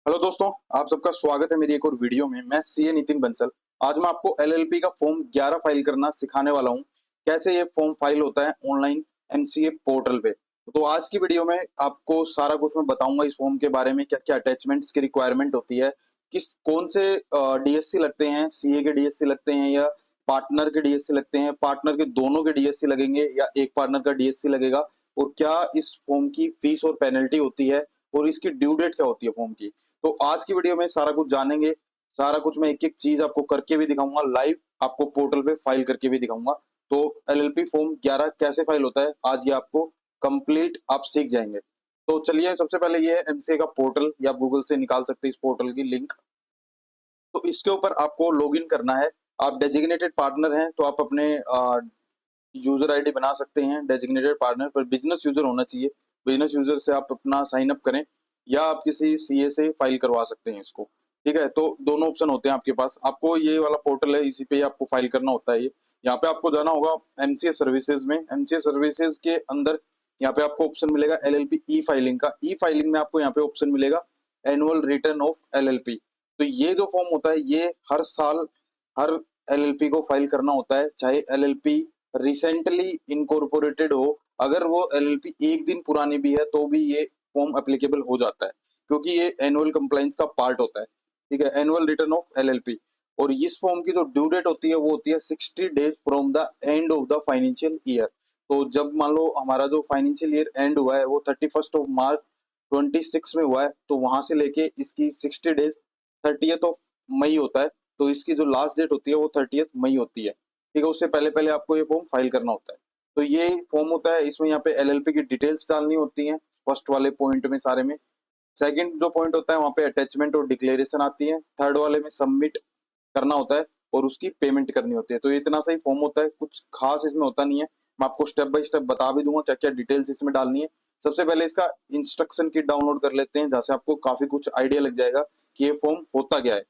Hello दोस्तों, आप सबका स्वागत है मेरी एक और वीडियो में। मैं सीए नितिन बंसल। आज मैं आपको एलएलपी का फॉर्म 11 फाइल करना सिखाने वाला हूं। कैसे ये फॉर्म फाइल होता है ऑनलाइन एमसीए पोर्टल पे। तो आज की वीडियो में आपको सारा कुछ मैं बताऊंगा इस फॉर्म के बारे में, क्या-क्या अटैचमेंट्स की रिक्वायरमेंट होती है, किस कौन से डीएससी लगते हैं, सीए के डीएससी लगते हैं या पार्टनर के डीएससी लगते हैं, पार्टनर के दोनों के डीएससी लगेंगे या एक पार्टनर का डीएससी लगेगा, और क्या इस फॉर्म की फीस और पेनल्टी होती है, और इसकी ड्यू डेट क्या होती है फॉर्म की। तो आज की वीडियो में सारा कुछ जानेंगे। सारा कुछ मैं एक-एक चीज़ आपको करके भी दिखाऊँगा, लाइव आपको पोर्टल पे फाइल करके भी दिखाऊँगा। तो एलएलपी फॉर्म 11 कैसे फाइल होता है, आज ये आपको कंप्लीट आप सीख जाएँगे। तो चलिए, सबसे पहले ये है एमसीए का पोर्टल, या आप गूगल से निकाल सकते हैं इस पोर्टल की लिंक। तो इसके ऊपर आपको लॉगिन करना है। आप डेजिग्नेटेड पार्टनर हैं तो आप अपने यूज़र आईडी बना सकते हैं डेजिग्नेटेड पार्टनर पर, बिज़नेस यूज़र होना चाहिए। बिज़नेस यूज़र से आप अपना साइन अप करें, या आप किसी सीए से फाइल करवा सकते हैं इसको। ठीक है? तो दोनों ऑप्शन होते हैं आपके पास। आपको ये वाला पोर्टल है, इसी पे आपको फाइल करना होता है ये। यहाँ पे आपको जाना होगा एमसीए सर्विसेज़ में। एमसीए सर्विसेज़ के अंदर यहाँ पे आपको ऑप्शन मिलेगा एलएलपी ई-फाइलिंग का। ई-फाइलिंग में आपको यहाँ पे ऑप्शन मिलेगा एनुअल रिटर्न ऑफ एलएलपी। तो ये जो फॉर्म होता है, ये हर साल हर एलएलपी को फाइल करना होता है, चाहे एलएलपी रिसेंटली इनकॉर्पोरेटेड हो। अगर वो एलएलपी एक दिन पुरानी भी है तो भी ये फॉर्म एप्लीकेबल हो जाता है, क्योंकि ये एनुअल कंप्लायंस का पार्ट होता है। ठीक है? Annual return of LLP. और इस फॉर्म की जो ड्यू डेट होती है वो होती है 60 days from the end of the financial year. तो जब मान लो हमारा जो फाइनेंशियल ईयर एंड हुआ है वो 31 ऑफ मार्च 26 में हुआ है, तो वहां से लेके इसकी 60 डेज 30th ऑफ मई होता है। तो इसकी जो लास्ट डेट होती है वो 30th मई होती है। ठीक है? उससे पहले पहले आपको ये फॉर्म फाइल करना होता है। तो ये फॉर्म होता है, इसमें यहाँ पे एलएलपी की डिटेल्स डालनी होती हैं फर्स्ट वाले पॉइंट में सारे में। सेकंड जो पॉइंट होता है वहाँ पे अटैचमेंट और डिक्लेरेशन आती है। थर्ड वाले में सबमिट करना होता है और उसकी पेमेंट करनी होती है। तो ये इतना सही फॉर्म होता है, कुछ खास इसमें होता नहीं है। मैं आपको स्टेप बाय स्टेप बता भी दूंगा क्या क्या डिटेल्स इसमें डालनी है। सबसे पहले इसका इंस्ट्रक्शन किट डाउनलोड कर लेते हैं, जहाँ से आपको काफी कुछ आइडिया लग जाएगा कि ये फॉर्म होता क्या है।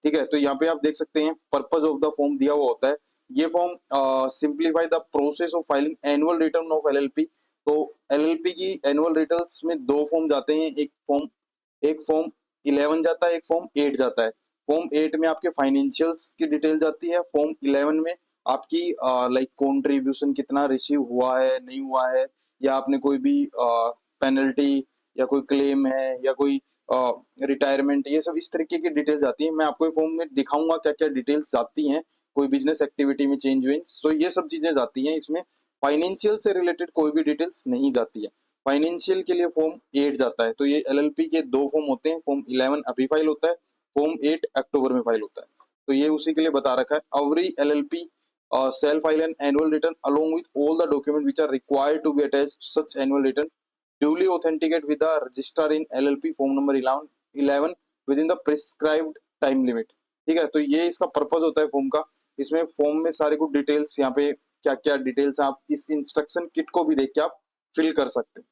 ठीक है? तो यहाँ पे आप देख सकते हैं पर्पज ऑफ द फॉर्म दिया हुआ होता है। ये form simplify the process of filing annual return of LLP. तो एलएलपी की एनुअल रिटर्न्स में दो फॉर्म जाते हैं। एक फॉर्म 11 जाता है, एक फॉर्म 8 जाता है। फॉर्म 8 में आपके फाइनेंशियल्स की डिटेल जाती है। फॉर्म 11 में आपकी लाइक कॉन्ट्रीब्यूशन कितना रिसीव हुआ है, नहीं हुआ है, या आपने कोई भी पेनल्टी या कोई क्लेम है या कोई रिटायरमेंट, ये सब इस तरीके की डिटेल्स आती है। मैं आपको ये फॉर्म में दिखाऊंगा क्या क्या डिटेल्स जाती हैं। कोई बिजनेस एक्टिविटी में चेंज हुई, तो ये सब चीजें जाती हैं इसमें। फाइनेंशियल से रिलेटेड कोई भी डिटेल्स नहीं जाती है। फाइनेंशियल के लिए फॉर्म 8 जाता है। तो ये एलएलपी के दो फॉर्म होते हैं। फॉर्म 11 अभी फाइल होता है, फॉर्म 8 अक्टूबर में फाइल होता है। तो ये उसी के लिए बता रखा है। Every LLP shall file an annual return along with all the documents which are required to be attached to such annual return, duly authenticate with the registrar in LLP form number 11 within the prescribed time limit। ठीक है? तो ये इसका purpose होता है form का। इसमें form में सारे कुछ डिटेल्स, यहाँ पे क्या क्या डिटेल्स आप इस इंस्ट्रक्शन किट को भी देख के आप फिल कर सकते हैं।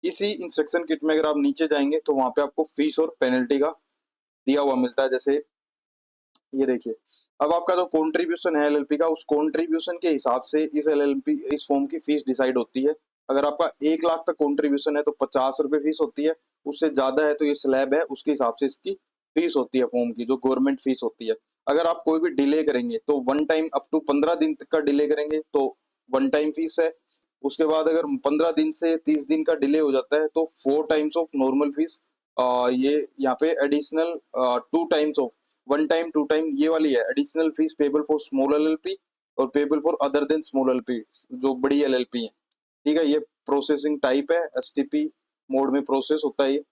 इसी इंस्ट्रक्शन किट में अगर आप नीचे जाएंगे तो वहां पे आपको फीस और पेनल्टी का दिया हुआ मिलता है। जैसे ये देखिए, अब आपका जो कॉन्ट्रीब्यूशन है एलएलपी का, उस कॉन्ट्रीब्यूशन के हिसाब से इस एलएलपी इस फॉर्म की फीस डिसाइड होती है। अगर आपका 1 लाख तक कॉन्ट्रीब्यूशन है तो 50 रुपए फीस होती है। उससे ज्यादा है तो ये स्लैब है, उसके हिसाब से इसकी फीस होती है फॉर्म की, जो गवर्नमेंट फीस होती है। अगर आप कोई भी डिले करेंगे तो वन टाइम अप टू 15 दिन तक का डिले करेंगे तो वन टाइम फीस है। उसके बाद अगर 15 दिन से 30 दिन का डिले हो जाता है तो 4 टाइम्स ऑफ नॉर्मल फीस। ये यहाँ पे additional 2 times of, one time two time ये वाली है additional fees payable for small LLP और payable for other than small LLP, जो बड़ी एलएलपी है। ठीक है? ये प्रोसेसिंग टाइप है, एसटीपी मोड में प्रोसेस होता है ये।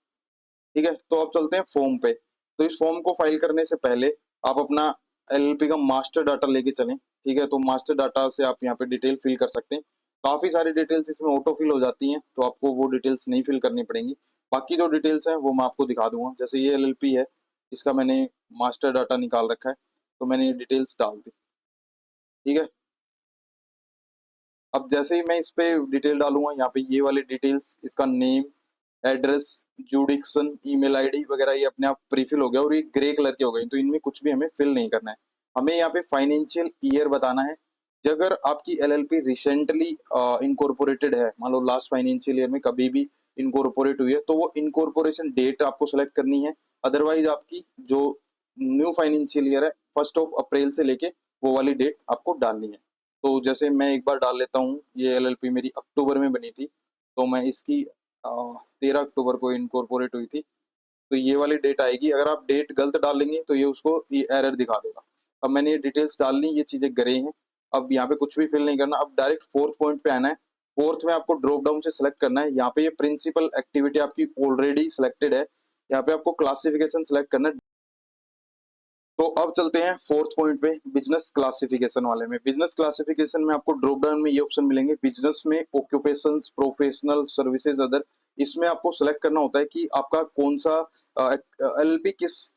ठीक है? तो अब चलते हैं फॉर्म पे। तो इस फॉर्म को फाइल करने से पहले आप अपना एलएलपी का मास्टर डाटा लेके चलें। ठीक है? तो मास्टर डाटा से आप यहाँ पे डिटेल फिल कर सकते हैं। काफी सारी डिटेल्स इसमें ऑटो फिल हो जाती हैं, तो आपको वो डिटेल्स नहीं फिल करनी पड़ेंगी। बाकी जो डिटेल्स हैं वो मैं आपको दिखा दूंगा। जैसे ये एलएलपी है, इसका मैंने मास्टर डाटा निकाल रखा है, तो मैंने ये डिटेल्स डाल दी। ठीक है? अब जैसे ही मैं इस पे डिटेल डालूंगा, यहाँ पे ये वाले डिटेल्स, इसका नेम, एड्रेस, जुडिक्शन, ईमेल आईडी वगैरह ये अपने आप प्रीफिल हो गया और ये ग्रे कलर के हो गए। तो इनमें कुछ भी हमें फिल नहीं करना है। हमें यहाँ पे फाइनेंशियल ईयर बताना है। अगर आपकी एलएलपी रिसेंटली इनकॉर्पोरेटेड है, मान लो लास्ट फाइनेंशियल ईयर में कभी भी इनकॉर्पोरेट हुई है, तो वो इनकॉर्पोरेशन डेट आपको सेलेक्ट करनी है अदरवाइज आपकी जो न्यू फाइनेंशियल ईयर है 1 अप्रैल से लेके वो वाली डेट आपको डालनी है। तो जैसे मैं एक बार डाल लेता हूँ, ये एलएलपी मेरी अक्टूबर में बनी थी, तो मैं इसकी 13 अक्टूबर को इनकॉर्पोरेट हुई थी, तो ये वाली डेट आएगी। अगर आप डेट गलत डालेंगे तो ये एरर दिखा देगा। अब मैंने ये डिटेल्स डाल ली, ये चीजें गरे हैं। अब यहाँ पे कुछ भी फिल नहीं करना, अब डायरेक्ट फोर्थ पॉइंट पे आना है। फोर्थ में आपको ड्रॉप डाउन से सिलेक्ट करना है। यहाँ पे ये प्रिंसिपल एक्टिविटी आपकी ऑलरेडी सिलेक्टेड है, यहाँ पे आपको क्लासिफिकेशन सिलेक्ट करना है। तो अब चलते हैं फोर्थ पॉइंट पे, बिजनेस क्लासिफिकेशन वाले में। बिजनेस क्लासिफिकेशन में आपको ड्रॉप डाउन में ये ऑप्शन मिलेंगे, बिजनेस में ऑक्यूपेशंस, प्रोफेशनल, सर्विसेज, अदर। इसमें आपको सेलेक्ट करना होता है कि आपका कौन सा एलएलपी किस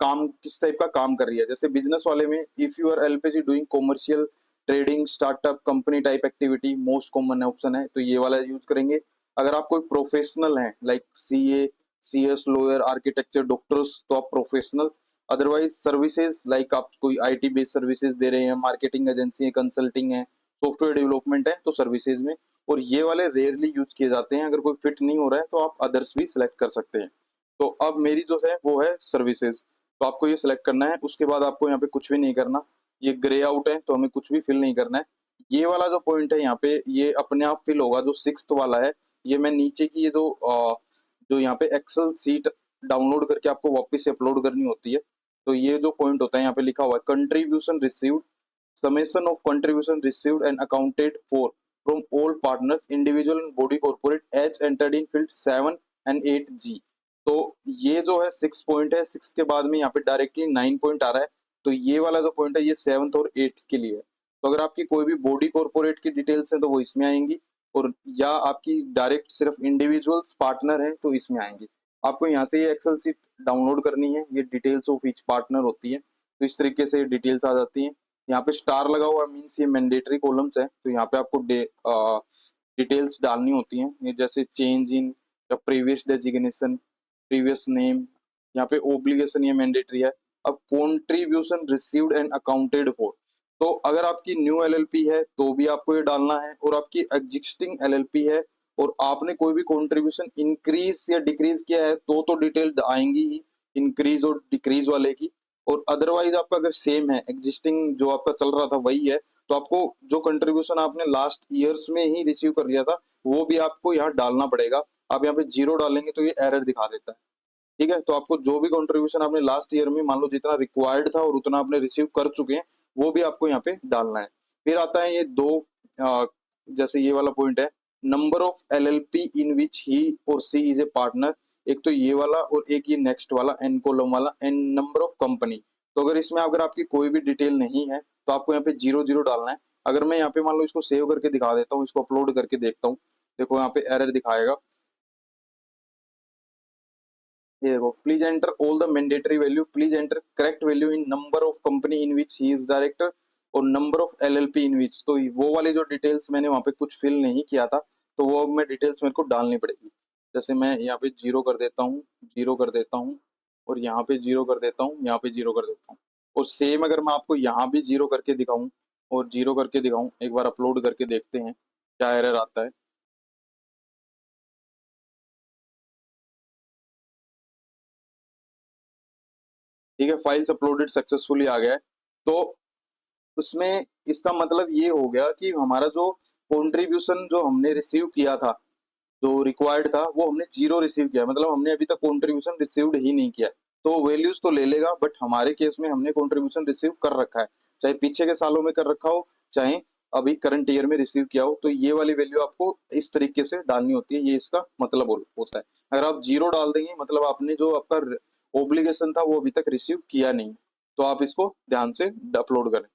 टाइप का काम कर रही है। जैसे बिजनेस वाले में, if you are LPG doing commercial, trading, startup, company type activity, most common option है, तो ये वाला यूज करेंगे। अगर आप कोई प्रोफेशनल हैं like CA, CS, lawyer, architecture, doctors, तो आप प्रोफेशनल। अदरवाइज सर्विसेज लाइक आप कोई आईटी बेस्ड सर्विसेज दे रहे हैं, मार्केटिंग एजेंसी है, कंसल्टिंग है, सॉफ्टवेयर डेवलपमेंट है, तो सर्विसेज में। और ये वाले रेयरली यूज किए जाते हैं। अगर कोई फिट नहीं हो रहा है तो आप अदर्स भी सिलेक्ट कर सकते हैं। तो अब मेरी जो है वो है सर्विसेज, तो आपको ये सिलेक्ट करना है। उसके बाद आपको यहाँ पे कुछ भी नहीं करना, ये ग्रे आउट है तो हमें कुछ भी फिल नहीं करना है। ये वाला जो पॉइंट है यहाँ पे, ये अपने आप फिल होगा। जो सिक्स्थ वाला है, ये मैं नीचे की ये जो यहाँ पे एक्सेल सीट डाउनलोड करके आपको वापस से अपलोड करनी होती है। तो ये जो पॉइंट होता है यहाँ पे लिखा हुआ है, contribution received, summation of contribution received and accounted for from all partners, individual and body corporate as entered in field 7 and 8G। तो ये जो है 6 पॉइंट है, 6 के बाद में यहाँ पे डायरेक्टली 9 पॉइंट आ रहा है। तो ये वाला जो पॉइंट है ये 7th और 8th के लिए है। तो अगर आपकी कोई भी बॉडी कॉर्पोरेट की डिटेल्स है तो वो इसमें आएंगी, और या आपकी डायरेक्ट सिर्फ इंडिविजुअल्स पार्टनर है तो इसमें आएंगी। आपको यहाँ से ये एक्सेल सीट डाउनलोड करनी है, ये डिटेल्स ऑफ ईच पार्टनर होती है। तो इस तरीके से डिटेल्स आ जाती हैं। यहाँ पे स्टार लगा हुआ मीन्स ये मैंडेटरी कॉलम्स है, तो यहाँ पे आपको डिटेल्स डालनी होती हैं। ये जैसे चेंज इन या प्रीवियस डेजिग्नेशन, प्रीवियस नेम, यहाँ पे ओब्लिगेशन ये मैंडेटरी है। अब contribution received and accounted for, तो अगर आपकी न्यू एलएलपी है तो भी आपको ये डालना है, और आपकी एग्जिस्टिंग एलएलपी है और आपने कोई भी कंट्रीब्यूशन इंक्रीज या डिक्रीज किया है तो डिटेल आएंगी ही, इंक्रीज और डिक्रीज वाले की। और अदरवाइज आपका अगर सेम है, एग्जिस्टिंग जो आपका चल रहा था वही है, तो आपको जो कंट्रीब्यूशन आपने लास्ट ईयर्स में ही रिसीव कर लिया था वो भी आपको यहाँ डालना पड़ेगा। आप यहाँ पे 0 डालेंगे तो ये एरर दिखा देता है। ठीक है, तो आपको जो भी कंट्रीब्यूशन आपने लास्ट ईयर में मान लो जितना रिक्वायर्ड था और उतना आपने रिसीव कर चुके हैं, वो भी आपको यहाँ पे डालना है। फिर आता है ये जैसे ये वाला पॉइंट है, नंबर ऑफ एलएलपी इन विच ही और सी इज ए पार्टनर। एक तो ये वाला और एक ये नेक्स्ट वाला एन कॉलम वाला, एन नंबर ऑफ कंपनी। तो अगर इसमें अगर आपकी कोई भी डिटेल नहीं है तो आपको यहाँ पे 0 0 डालना है। अगर मैं यहाँ पे मान लो इसको सेव करके दिखा देता हूँ, इसको अपलोड करके देखता हूँ, देखो यहाँ पे एरर दिखाएगा। ये देखो, please enter all the mandatory value, please enter correct value in number of company in which he is director और नंबर ऑफ एलएलपी इन विच। तो वो वाली जो डिटेल्स मैंने वहां पे कुछ फिल नहीं किया था, तो वो अब मैं डिटेल्स मेरे को डालनी पड़ेगी। जैसे मैं यहाँ पे 0 कर देता हूँ, 0 कर देता हूँ, और यहाँ पे 0 कर देता हूँ, यहाँ पे 0 कर देता हूँ। और सेम अगर मैं आपको यहाँ भी 0 करके दिखाऊं और 0 करके दिखाऊं, एक बार अपलोड करके देखते हैं क्या एरर आता है। ठीक है, फाइल्स अपलोडेड सक्सेसफुली आ गया है। तो उसमें इसका मतलब ये हो गया कि हमारा जो कंट्रीब्यूशन जो हमने रिसीव किया था, जो रिक्वायर्ड था, वो हमने 0 रिसीव किया, मतलब हमने अभी तक कंट्रीब्यूशन रिसीव्ड ही नहीं किया। तो वैल्यूज तो ले लेगा, बट हमारे केस में हमने कंट्रीब्यूशन रिसीव कर रखा है, चाहे पीछे के सालों में कर रखा हो, चाहे अभी करंट ईयर में रिसीव किया हो। तो ये वाली वैल्यू आपको इस तरीके से डालनी होती है, ये इसका मतलब होता है। अगर आप 0 डाल देंगे मतलब आपने जो आपका ओब्लिगेशन था वो अभी तक रिसीव किया नहीं। तो आप इसको ध्यान से अपलोड करें।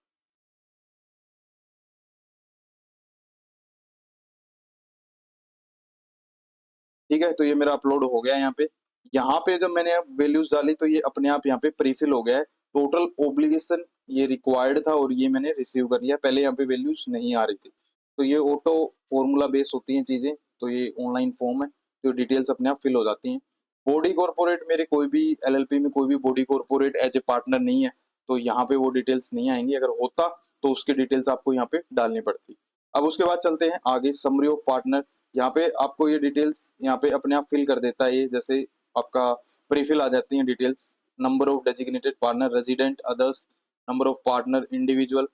ठीक है, तो ये मेरा अपलोड हो गया है यहाँ पे। यहाँ पे जब मैंने अब वैल्यूज डाली तो ये अपने आप यहाँ पे प्रीफिल हो गया है। टोटल ओब्लिगेशन ये रिक्वायर्ड था और ये मैंने रिसीव कर लिया, पहले यहाँ पे वैल्यूज नहीं आ रही थी। तो ये ऑटो फॉर्मूला बेस होती हैं चीजें, तो ये ऑनलाइन फॉर्म है, तो डिटेल्स अपने आप फिल हो जाती हैं। बॉडी कॉर्पोरेट, मेरे कोई भी एलएलपी में कोई भी body corporate as a partner नहीं है, तो यहाँ पे वो डिटेल्स नहीं आएंगी। अगर होता तो उसकी डिटेल्स आपको यहाँ पे डालनी पड़ती। अब उसके बाद चलते हैं आगे, समरी ऑफ पार्टनर। यहाँ पे आपको ये डिटेल्स यहाँ पे अपने आप फिल कर देता है, ये जैसे आपका प्रीफिल आ जाती हैं details. Number of designated partner, resident, others, number of partner, individual.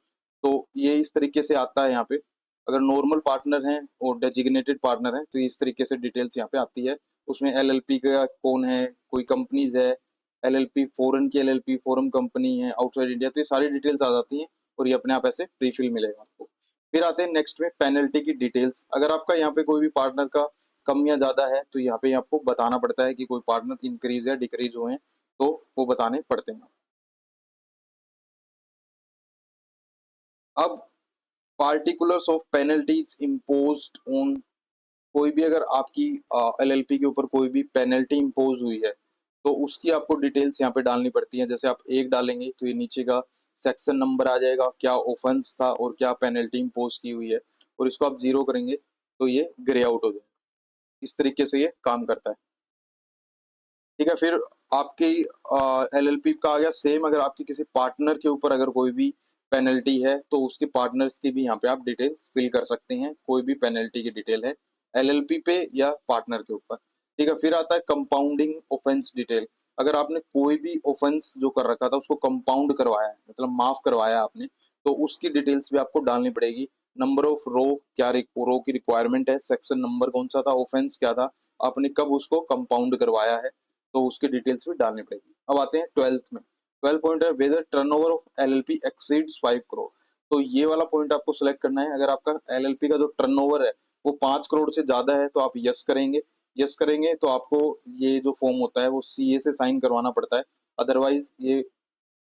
तो ये इस तरीके से आता है यहाँ पे। अगर नॉर्मल पार्टनर हैं और डेजिग्नेटेड पार्टनर हैं तो इस तरीके से डिटेल्स यहाँ पे आती है। उसमें एलएलपी का कौन है, कोई कंपनीज है, एलएलपी फॉरेन की, एलएलपी फॉरेन कंपनी है आउटसाइड इंडिया, तो ये सारी डिटेल्स आ जाती हैं और ये अपने आप ऐसे प्री फिल मिलेगा आपको। फिर आते हैं नेक्स्ट में पेनल्टी की डिटेल्स। अगर आपका यहाँ पे कोई भी पार्टनर का कम या ज्यादा है तो यहाँ पे आपको बताना पड़ता है कि कोई पार्टनर इंक्रीज या डिक्रीज हुए हैं तो वो बताने पड़ते हैं। अब particulars of penalties imposed on, कोई भी अगर आपकी एलएलपी के ऊपर कोई भी पेनल्टी इम्पोज हुई है तो उसकी आपको डिटेल्स यहाँ पे डालनी पड़ती है। जैसे आप एक डालेंगे तो ये नीचे का सेक्शन नंबर आ जाएगा, क्या ऑफेंस था और क्या पेनल्टी इम्पोज की हुई है, और इसको आप जीरो करेंगे तो ये ग्रे आउट हो जाएगा। इस तरीके से ये काम करता है। ठीक है, फिर आपकी एलएलपी का आ गया सेम। अगर आपकी किसी पार्टनर के ऊपर अगर कोई भी पेनल्टी है तो उसके पार्टनर्स की भी यहाँ पे आप डिटेल फिल कर सकते हैं, कोई भी पेनल्टी की डिटेल है एलएलपी पे या पार्टनर के ऊपर। ठीक है, फिर आता है कंपाउंडिंग ऑफेंस डिटेल। अगर आपने कोई भी ऑफेंस जो कर रखा था उसको कंपाउंड करवाया है, मतलब माफ करवाया आपने, तो उसकी डिटेल्स भी आपको डालनी पड़ेगी। नंबर ऑफ रो, क्या रो की रिक्वायरमेंट है, सेक्शन नंबर कौन सा था, ऑफेंस क्या था, आपने कब उसको कंपाउंड करवाया है, तो उसकी डिटेल्स भी डालनी पड़ेगी। अब आते हैं 12th में। 12 पॉइंट है whether turnover of LLP exceeds 5 crore. तो ये वाला पॉइंट आपको सिलेक्ट करना है। अगर आपका एलएलपी का जो टर्नओवर है वो 5 करोड़ से ज्यादा है तो आप यस करेंगे। यस करेंगे तो आपको ये जो फॉर्म होता है वो सीए से साइन करवाना पड़ता है, अदरवाइज ये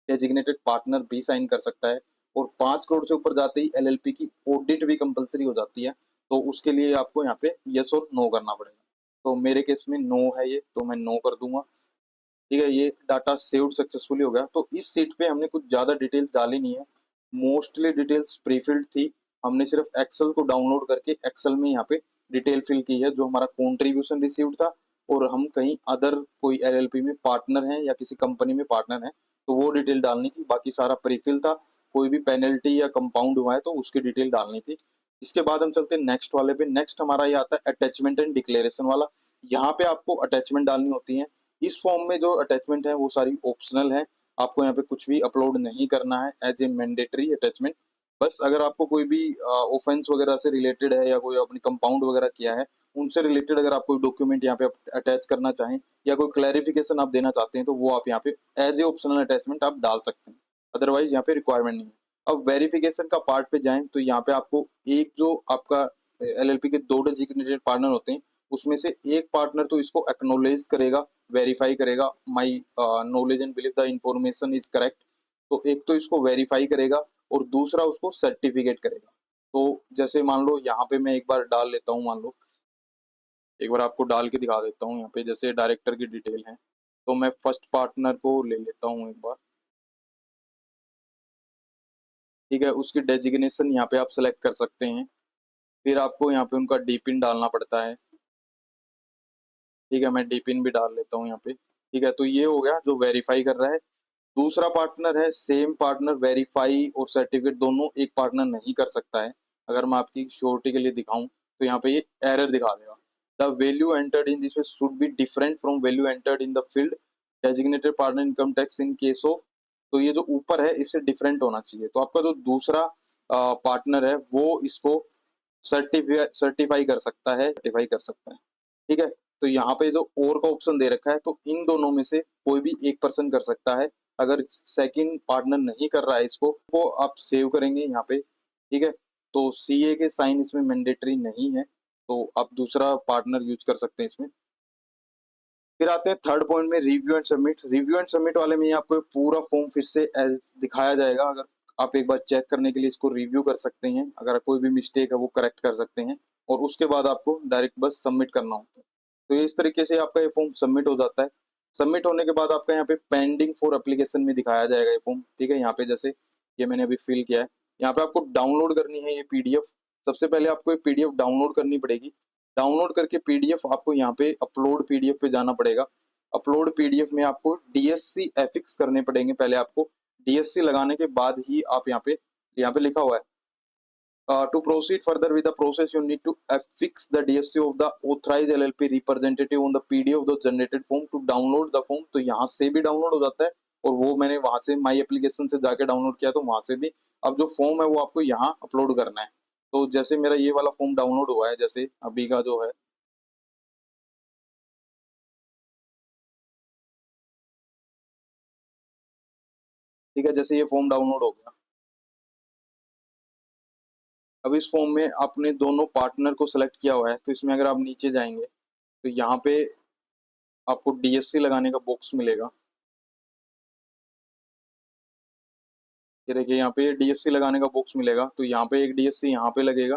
डेजिग्नेटेड पार्टनर भी साइन कर सकता है। और 5 करोड़ से ऊपर जाते ही एलएलपी की ऑडिट भी कंपलसरी हो जाती है, तो उसके लिए आपको यहाँ पे यस और नो करना पड़ेगा। तो मेरे केस में नो है ये, तो मैं नो कर दूंगा। ठीक है, ये डाटा सेव्ड सक्सेसफुली हो गया। तो इस सीट पे हमने कुछ ज्यादा डिटेल्स डाली नहीं है, मोस्टली डिटेल्स प्रीफिल्ड थी। हमने सिर्फ एक्सेल को डाउनलोड करके एक्सेल में यहाँ पे डिटेल फिल की है, जो हमारा कॉन्ट्रीब्यूशन रिसीव्ड था और हम कहीं अदर कोई एलएलपी में पार्टनर हैं या किसी कंपनी में पार्टनर हैं तो वो डिटेल डालनी थी। बाकी सारा प्रीफिल था। कोई भी पेनल्टी या कंपाउंड हुआ है तो उसकी डिटेल डालनी थी। इसके बाद हम चलते हैं नेक्स्ट वाले पे। नेक्स्ट हमारा ये आता है अटैचमेंट एंड डिक्लेरेशन वाला। यहाँ पे आपको अटैचमेंट डालनी होती है। इस फॉर्म में जो अटैचमेंट है वो सारी ऑप्शनल है, आपको यहाँ पे कुछ भी अपलोड नहीं करना है एज ए मैंडेटरी अटैचमेंट। बस अगर आपको कोई भी ऑफेंस वगैरह से रिलेटेड है या कोई अपनी कंपाउंड वगैरह किया है उनसे रिलेटेड अगर आप कोई डॉक्यूमेंट यहाँ पे अटैच करना चाहें या कोई क्लैरिफिकेशन आप देना चाहते हैं तो वो आप यहाँ पे एज ए ऑप्शनल अटैचमेंट आप डाल सकते हैं, अदरवाइज यहाँ पे रिक्वायरमेंट नहीं है। अब वेरिफिकेशन का पार्ट पे जाएं तो यहाँ पे आपको एक जो आपका एलएलपी के दो डेजिग्नेटेड पार्टनर होते हैं उसमें से एक पार्टनर तो इसको एक्नोलेज करेगा, वेरीफाई करेगा, my knowledge and believe the information is correct. तो एक तो इसको वेरीफाई करेगा और दूसरा उसको सर्टिफिकेट करेगा। तो जैसे मान लो यहाँ पे मैं एक बार डाल लेता हूँ, मान लो एक बार आपको डाल के दिखा देता हूँ। यहाँ पे जैसे डायरेक्टर की डिटेल है तो मैं फर्स्ट पार्टनर को ले लेता हूँ एक बार। ठीक है, उसकी डेजिग्नेशन यहाँ पे आप सेलेक्ट कर सकते हैं। फिर आपको यहाँ पे उनका डी पिन डालना पड़ता है। ठीक है, मैं डी पिन भी डाल लेता हूँ यहाँ पे। ठीक है, तो ये हो गया जो वेरीफाई कर रहा है। दूसरा पार्टनर है सेम पार्टनर, वेरीफाई और सर्टिफिकेट दोनों एक पार्टनर नहीं कर सकता है। अगर मैं आपकी श्योरिटी के लिए दिखाऊं तो यहाँ पे ये एरर दिखा देगा। The value entered in this should be different from value entered in the field designated partner income tax in case of. तो ये जो ऊपर है इससे डिफरेंट होना चाहिए। तो आपका जो दूसरा पार्टनर है वो इसको सर्टिफाई कर सकता है, सर्टिफाई कर सकता है। ठीक है, तो यहाँ पे जो और का ऑप्शन दे रखा है तो इन दोनों में से कोई भी एक पर्सन कर सकता है। अगर सेकंड पार्टनर नहीं कर रहा है इसको तो आप सेव करेंगे यहाँ पे। ठीक है, तो सीए के साइन इसमें मैंडेटरी नहीं है तो आप दूसरा पार्टनर यूज कर सकते हैं इसमें। फिर आते हैं थर्ड पॉइंट में review and submit. Review and submit वाले में आपको पूरा फॉर्म फिर से एज दिखाया जाएगा। अगर आप एक बार चेक करने के लिए इसको रिव्यू कर सकते हैं, अगर कोई भी मिस्टेक है वो करेक्ट कर सकते हैं और उसके बाद आपको डायरेक्ट बस सबमिट करना होता है। तो ये इस तरीके से आपका ये फॉर्म सबमिट हो जाता है। सबमिट होने के बाद आपका यहाँ पे पेंडिंग फॉर एप्लीकेशन में दिखाया जाएगा ये फॉर्म। ठीक है, यहाँ पे जैसे ये मैंने अभी फिल किया है, यहाँ पे आपको डाउनलोड करनी है ये पीडीएफ। सबसे पहले आपको ये पीडीएफ डाउनलोड करनी पड़ेगी। डाउनलोड करके पीडीएफ आपको यहाँ पे अपलोड पीडीएफ पे जाना पड़ेगा। अपलोड पीडीएफ में आपको डीएससी एफिक्स करने पड़ेंगे। पहले आपको डीएससी लगाने के बाद ही आप यहाँ पे लिखा हुआ है To proceed further with the process, you need to affix the DSC of the authorized LLP representative on the PDF of the generated form to download the form। तो यहाँ से भी डाउनलोड हो जाता है और वो मैंने वहां से माई एप्लीकेशन से जाके डाउनलोड किया तो वहां से भी। अब जो फॉर्म है वो आपको यहाँ अपलोड करना है। तो जैसे मेरा ये वाला फॉर्म डाउनलोड हुआ है, जैसे अभी का जो है, ठीक है, जैसे ये फॉर्म डाउनलोड हो गया। अब इस फॉर्म में आपने दोनों पार्टनर को सिलेक्ट किया हुआ है, तो इसमें अगर आप नीचे जाएंगे तो यहाँ पे आपको DSC लगाने का बॉक्स मिलेगा। ये देखिए यहाँ पे DSC लगाने का बॉक्स मिलेगा, तो यहाँ पे एक DSC यहाँ पे लगेगा,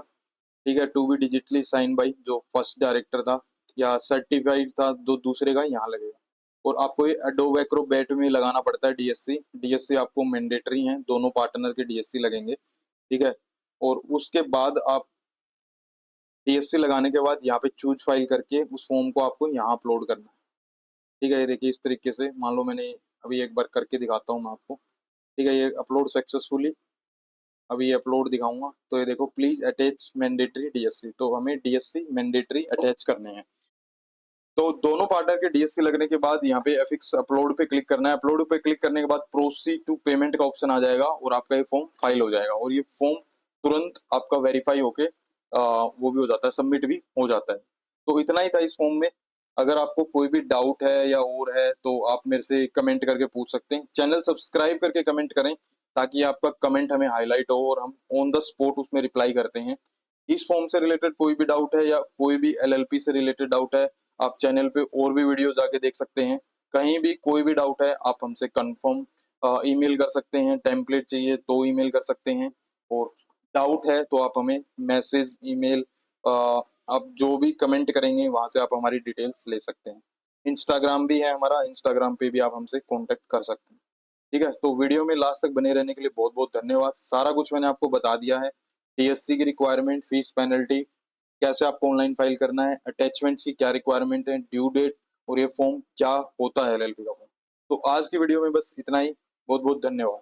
ठीक है। To be digitally sign by, जो फर्स्ट डायरेक्टर था या सर्टिफाइड था, दो दूसरे का यहाँ लगेगा। और आपको ये एडोब एक्रोबैट में लगाना पड़ता है DSC आपको मैंडेटरी है, दोनों पार्टनर के DSC लगेंगे, ठीक है। और उसके बाद आप DSC लगाने के बाद यहाँ पे चूज फाइल करके उस फॉर्म को आपको यहाँ अपलोड करना है, ठीक है। ये देखिए इस तरीके से, मान लो मैंने अभी एक बार करके दिखाता हूँ मैं आपको, ठीक है। ये अपलोड सक्सेसफुली, अभी ये अपलोड दिखाऊंगा। तो ये देखो, प्लीज अटैच मैंडेटरी DSC, तो हमें DSC मैंडेटरी अटैच करने हैं। तो दोनों पार्टनर के DSC लगने के बाद यहाँ पे एफिक्स अपलोड पे क्लिक करना है। अपलोड पे क्लिक करने के बाद प्रोसीड टू पेमेंट का ऑप्शन आ जाएगा और आपका ये फॉर्म फाइल हो जाएगा। और ये फॉर्म तुरंत आपका वेरीफाई होके वो भी हो जाता है, सबमिट भी हो जाता है। तो इतना ही था इस फॉर्म में। अगर आपको कोई भी डाउट है या और है तो आप मेरे से कमेंट करके पूछ सकते हैं। चैनल सब्सक्राइब करके कमेंट करें ताकि आपका कमेंट हमें हाईलाइट हो और हम ऑन द स्पॉट उसमें रिप्लाई करते हैं। इस फॉर्म से रिलेटेड कोई भी डाउट है या कोई भी LLP से रिलेटेड डाउट है, आप चैनल पे और भी वीडियो जाके देख सकते हैं। कहीं भी कोई भी डाउट है आप हमसे कंफर्म ईमेल कर सकते हैं, टेम्पलेट चाहिए तो ईमेल कर सकते हैं, और डाउट है तो आप हमें मैसेज, ईमेल, आप जो भी कमेंट करेंगे वहां से आप हमारी डिटेल्स ले सकते हैं। इंस्टाग्राम भी है हमारा, इंस्टाग्राम पे भी आप हमसे कांटेक्ट कर सकते हैं, ठीक है। तो वीडियो में लास्ट तक बने रहने के लिए बहुत बहुत धन्यवाद। सारा कुछ मैंने आपको बता दिया है, DSC की रिक्वायरमेंट, फीस, पेनल्टी, कैसे आपको ऑनलाइन फाइल करना है, अटैचमेंट्स की क्या रिक्वायरमेंट है, ड्यू डेट, और ये फॉर्म क्या होता है LLP का फॉर्म। तो आज की वीडियो में बस इतना ही। बहुत बहुत धन्यवाद।